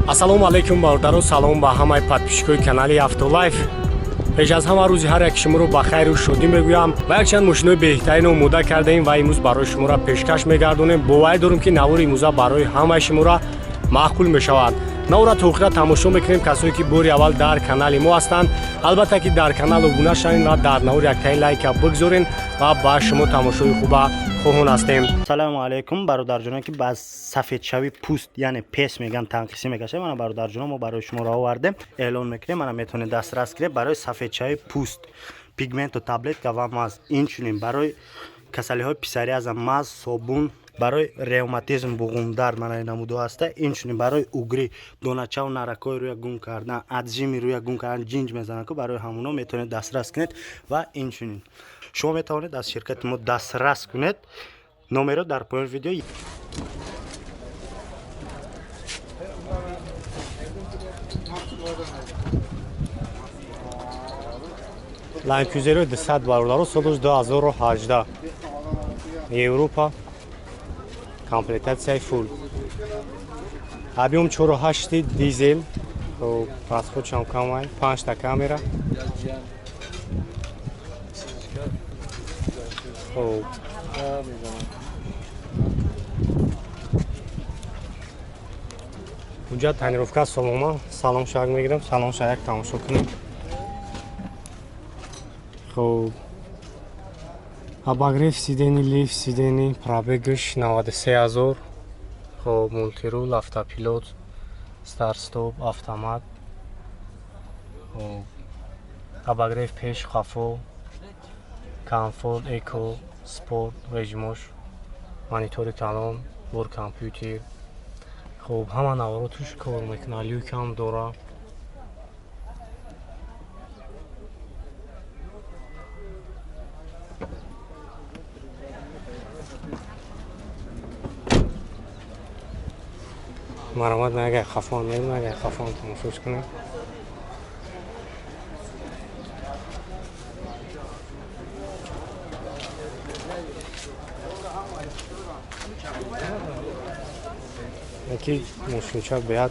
Ассалому алайкум бародаро, салом ба ҳамаи подписчикои канали Автолайф. Пеш аз ҳама рӯзи ҳар як шуморо ба хайру шодӣ мегӯям ва якчанд мошинои беҳтарин омода кардаем ва имрӯз барои шуморо пешкаш мегардонем. Боварӣ дорем ки навори имрӯза барои ҳамаи шуморо маъқул мешавад. навора то охира тамошо мекунем касое ки бори аввал дар канали мо ҳастанд. албатта ки дар канал обуна шавед ва дар навор яктаи лайка бигзорен ва ба шумо тамошои хуба хоҳон ҳастем. салому алайкум бародарҷоно ки ба сафедшави пӯст яъне пес меган танқисӣ мекашад. мана бародарҷоно мо барои шумо раҳо вардем эълон мекунем. мана метавонед дастрас гиред барои сафедшави пӯст пигменту таблетка ва маз. инчунин барои касалиҳои писариаза маз собун, барои ревматизм буғумдард мана намуду ҳаста. инчунин барои угри доначаву наракҳои рӯя гум кардан, аджими рӯя гум кардан, ҷинҷ мезанад ку барои ҳамуно метавонед дастрас кунед. ва инчунин шумо метавонед аз ширкати мо дастрас кунед. номеро дар поёни видео. Land Cruiser 200 бародаро соли 2018 Европа, комплектация full. Объем 4.8 дизель, расход камай, 5 та камера. ҳуҷҷат тонировка солома. Салом шак мегирам, салом шак тамошо кунем. خب обогрев сидени, лифт сидени, пробегаш 93000. خب мультирул, автопилот, старт стоп, автомат. خب обогрев пеш, қафо, комфорт, эко, спорт, режимош, монитори калон, бор компютер. خب ҳама навора туш кор мекунад, люкам дора. مرامت مگه خفان میگم مگه خفان تماشاش کنیم. یکی ماشینچه بیاد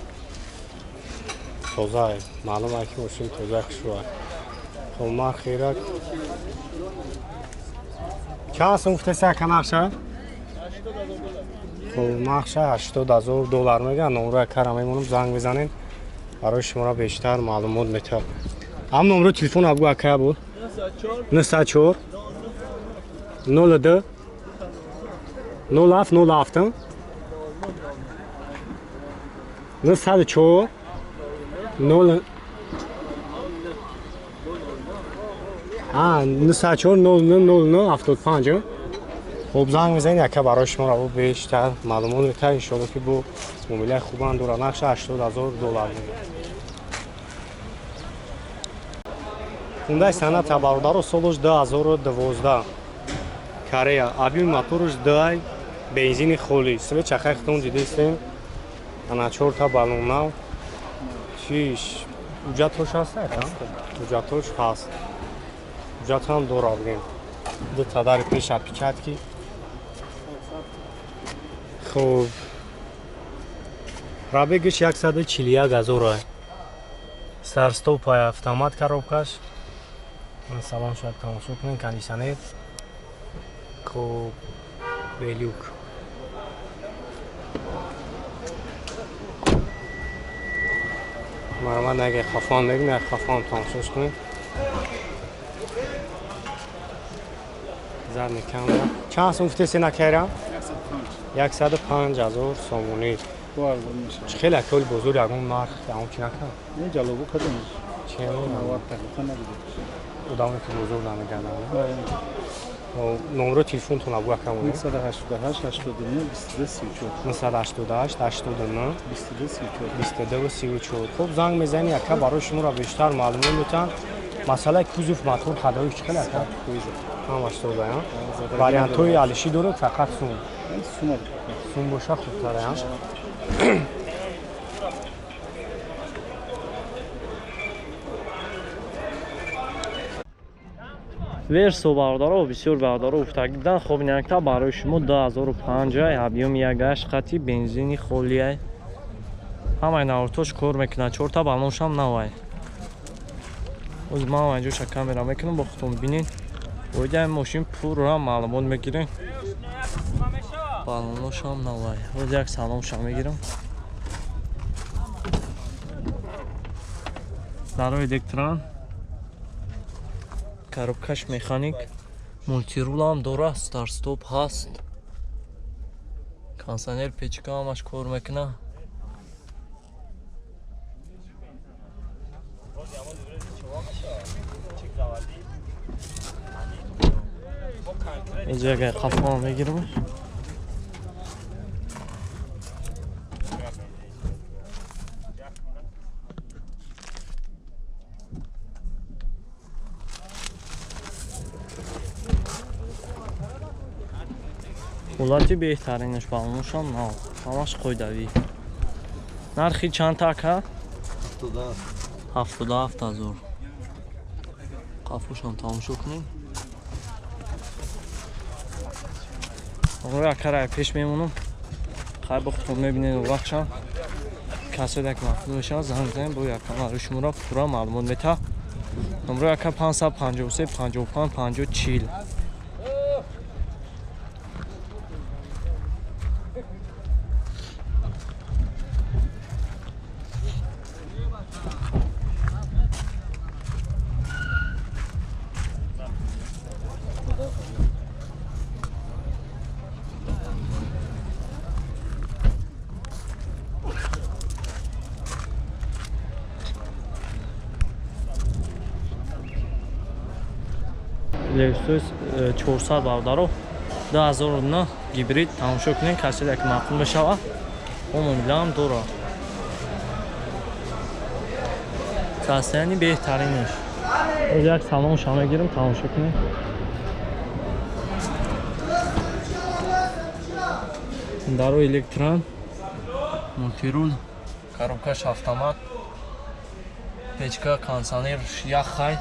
تازه معلومه که ماشین تازه شده. خب ما خیره چه هست مفته سکنه махша 80000 доллар меган. номеро кара мемонам занг бизанен барои шуморо бештар маълумот метавад. ҳам номеро телефон абгӯ ака буд 94 02 0707 94 0 94 00 75. خب زنگ بزنید یکه برای شما رو بیشتر معلومات میده. ان شاء الله که با موبایل خوبان دور نقش 80000 دلار میده. Hyundai Sonata бародаро солиш 2012 Корея. объем моториш дай бензини холӣ. свет чахахтон дидистем. ана 4 та баллонав. чиш ҳуҷҷатош ҳаст? ҳуҷҷатош ҳаст. ҳуҷҷат ҳам дорад. ду та дари пеша печатки. خب пробегаш 141000. старт стоп автомат коробкаш. салон шояд тамошо кунем. кондиционер. خب белюк. мармад наге хафон мегӯям, хафон тамошош кунем. задни камера. чанд сум гуфте сена кайра? 105000 сомонӣ. хеле коли бузург ягон нарх ягон чи накард. не ҷалобу кадамш. Чӣ? таклифа надида. одаме ки бузург намегарданд. номеро телефонтон абгӯ акам. 988 89 22 34. 988 89 22 34. 22 34. خب زنگ میزنی ака барои шуморо бештар маълумот метаванд. масъалаи кузов мотор хадаёш чӣ ака? ҳамаш тода. вариантҳои алишӣ дорад фақат сум боша хубтар. версо бародаро бисёр бародаро уфтагидан хобинакта барои шумо 2005 объем 1.8 хати бензини холия ҳамаи навортош кор мекунад. 4 та балоншам навай. Оз ман инҷо ша камера мекунам бо худтон бинед. Оида мошин пурра маълумот мегирем. Балоношам навай. Оз як салонша мегирам. Дарои электрон. Коробкаш механик. Мультирулам дора, старт-стоп ҳаст. Кондиционер печка ҳамаш кор мекунад. اینجا اگر قفا میگیرم حالتی بهترینش بالونش هم نه همش قیدوی نرخی چند تاکه؟ 77,000 قفوش هم تماشا کنیم روی کارای پیش میمونم خیلی خودتون میبینید وقتشم کسی دیگه مفهوم بشن زنگ بزنید با یک کانال شما پورا معلومات میده نمره 553 55 50 40 Lexus 400 бавдаро 2009 гибрид тамошо кунед касе як мақбул мешава умумилам дуро состояние беҳтаринаш оз як салон ша мегирам тамошо кунед даро электрон мультирул коробкаш автомат печка кондиционер як хай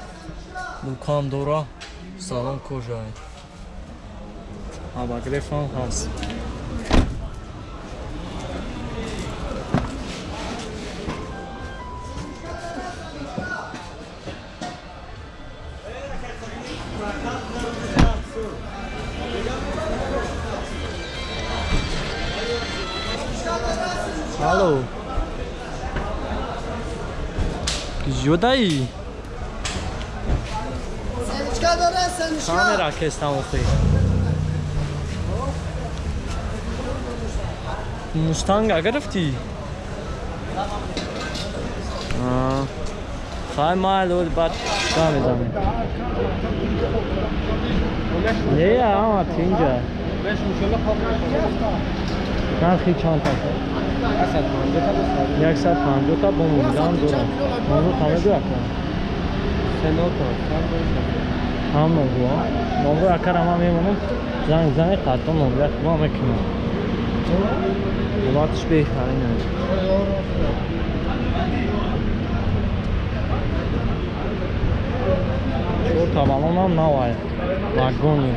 дукам дуро салон кожаи обогрев ҳам ҳаст алло киҷодаи камера кестам охи мустанга гирифтӣ хай майл бад чиқа мезанем не ама тинҷа нархи чанд така 150 та бо мудам дорам номро тамеду акам ҳам номро номро акарам ҳам мемонам занг зани қатто номро якба мекунам ҳолатиш беҳтарин аст чорта балонам навай вагони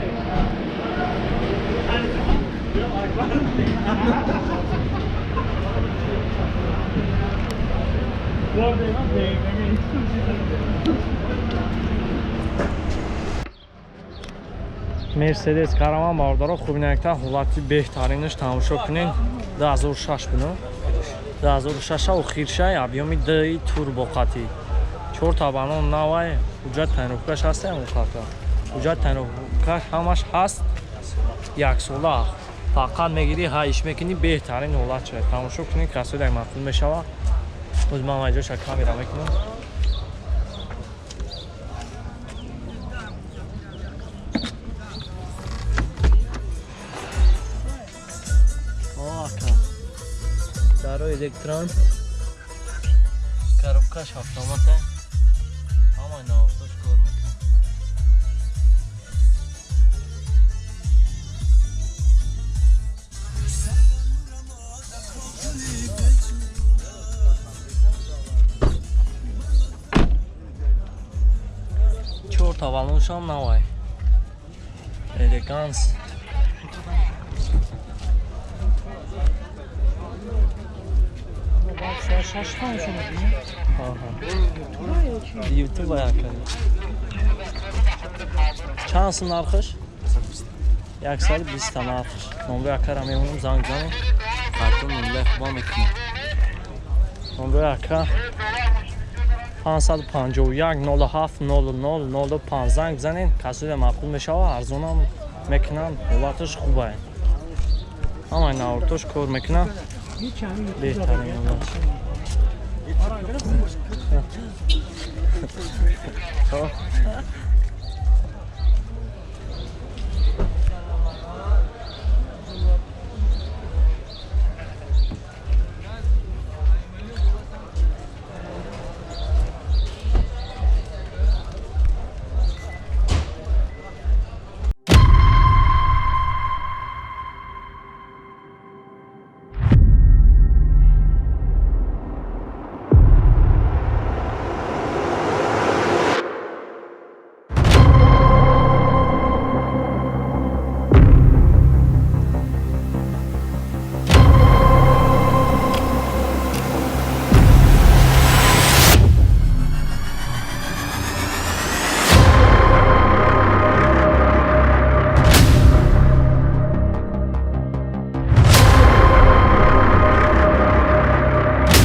мерседес караван бардоро хубинакта ҳолати беҳтаринаш тамошо кунед 2006 буно 2006 охиршай объёми 2 турбоқати 4 та балон навай ҳуҷҷат тайинровкаш ҳастем ухата ҳуҷҷат тайинровкаш ҳамаш ҳаст яксола фақат мегирӣ ҳаиш мекунӣ беҳтарин ҳолат шуд тамошо кунед касе як мақбул мешава оз ман айҷоша камера мекунам даро электрон коробкаш автомата ҳамаи навортош кор мекунад чорта балоншам навай элеганс YouTube yakın. Çansın narxış? 120 تا narxış. Nomru yakar amemunum zangzanı. Kartın nümle xubam etmə. Nomru yakar. 551 07 00 05 زنگ بزنین کسود معقول میشه و ارزون هم میکنن حالتش خوبه همه نورتوش کار میکنن بهترین اوناش